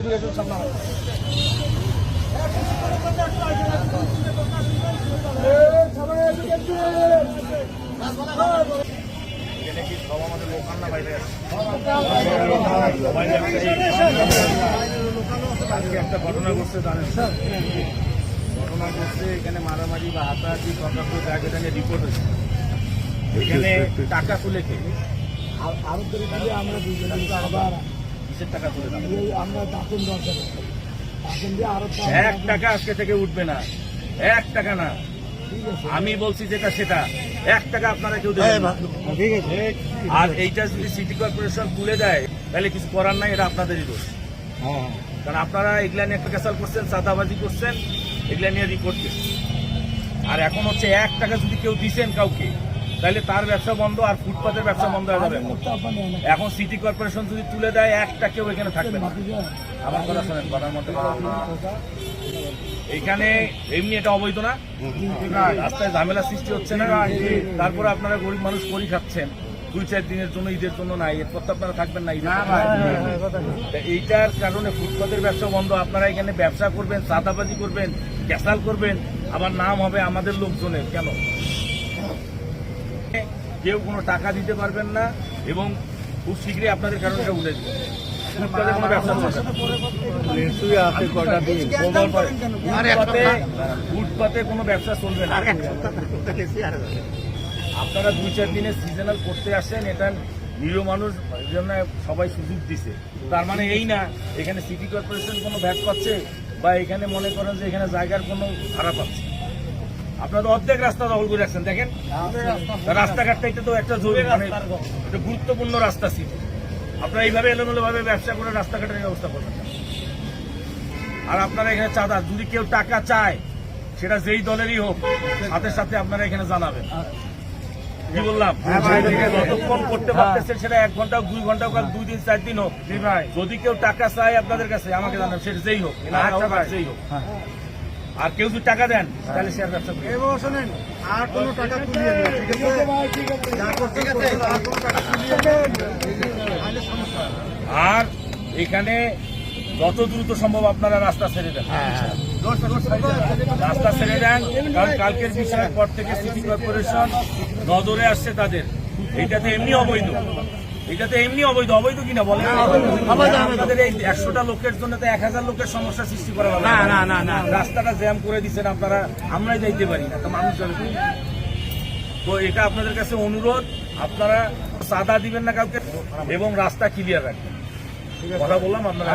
একটা ঘটনা ঘটছে জানেন, ঘটনা ঘটছে এখানে মারামারি বা হাতাহাতি এটা নিয়ে রিপোর্ট হয়েছে। এখানে টাকা তুলে খেয়ে আরো করে দিলে আমরা দুজনে আবার কিসের টাকা তুলে আমরা দাঁতন দরকার দাঁতন দিয়ে আরো 1 টাকা আজকে থেকে উঠবে না, 1 টাকা না। আমি বলছি যেটা সেটা 1 টাকা আপনারা কেউ দেবেন না। আর এইটা যদি সিটি কর্পোরেশন তুলে দেয় তাহলে কিছু করার নাই, এটা আপনাদেরই দোষ। কারণ আপনারা এগুলা নিয়ে ক্যাসাল করছেন, চাঁদাবাজি করছেন, এগুলা নিয়ে রিপোর্ট করছেন। আর এখন হচ্ছে 1 টাকা যদি কেউ দিচ্ছেন কাউকে তাহলে তার ব্যবসা বন্ধ, আর ফুটপাতের ব্যবসা বন্ধ হয়ে যাবে। এখন সিটি কর্পোরেশন যদি তুলে দেয় 1 টাকাও এখানে থাকবে না। আমার কথা শোনেন, কথার মধ্যে এইখানে এমনি এটা অবৈধ না, রাস্তায় ঝামেলা সৃষ্টি হচ্ছে না। তারপরে আপনারা গরিব মানুষ করি খাচ্ছেন 2-4 দিনের জন্য, ঈদের জন্য না, এরপর তো আপনারা থাকবেন না। এইটার কারণে ফুটপাতের ব্যবসা বন্ধ। আপনারা এখানে ব্যবসা করবেন, চাঁদাবাজি করবেন, ক্যাসাল করবেন, আবার নাম হবে আমাদের লোকজনের। কেন? কেউ কোনো টাকা দিতে পারবেন না এবং খুব শীঘ্রই আপনাদের কারণে এটা উঠে যাবে। ফুটপাতে কোনো ব্যবসা ফুটপাতে কোনো ব্যবসা চলবে না। আপনারা 2-4 দিনে সিজনাল করতে আসেন, এটা নিরীহ মানুষ জন্য সবাই সুযোগ দিছে। তার মানে এই না এখানে সিটি কর্পোরেশন কোনো ভ্যাট পাচ্ছে বা এখানে মনে করেন যে এখানে জায়গার কোনো ভাড়া পাচ্ছে। আপনারা অর্ধেক রাস্তা দখল করে রাখছেন। দেখেন রাস্তাঘাটটা, এটা তো একটা মানে একটা গুরুত্বপূর্ণ রাস্তা ছিল। আপনারা এইভাবে এলোমেলো ভাবে ব্যবসা করে রাস্তাঘাটের ব্যবস্থা করবেন। আর আপনারা এখানে চাঁদা, যদি কেউ টাকা চায় সেটা যেই দলেরই হোক, সাথে সাথে আপনারা এখানে জানাবেন। কি বললাম? যতক্ষণ করতে পারতেছেন সেটা 1 ঘন্টা, 2 ঘন্টা, 2 দিন, 4 দিন হোক। যদি কেউ টাকা চায় আপনাদের কাছে আমাকে জানাবেন, সেটা যেই হোক, যেই হোক। আর কেউ যদি টাকা দেন তাহলে শেয়ার ব্যবসা করবেন। আর কোনো টাকা তুলিয়ে আর এখানে যত দ্রুত সম্ভব আপনারা রাস্তা ছেড়ে দেন, রাস্তা ছেড়ে দেন। কারণ কালকের বিষয়ের পর থেকে সিটি কর্পোরেশন নজরে আসছে তাদের। এইটাতে এমনি অবৈধ, এটাতে এমনি অবৈধ। অবৈধ কিনা বলেন? আমাদের এই 100টা লোকের জন্য তো 1000 লোকের সমস্যা সৃষ্টি করা হবে না। রাস্তাটা জ্যাম করে দিচ্ছেন আপনারা, আমরাই যাইতে পারি না, তো মানুষ যাবে। তো এটা আপনাদের কাছে অনুরোধ, আপনারা চাঁদা দিবেন না কাউকে এবং রাস্তা ক্লিয়ার রাখবেন। কথা বললাম আপনারা।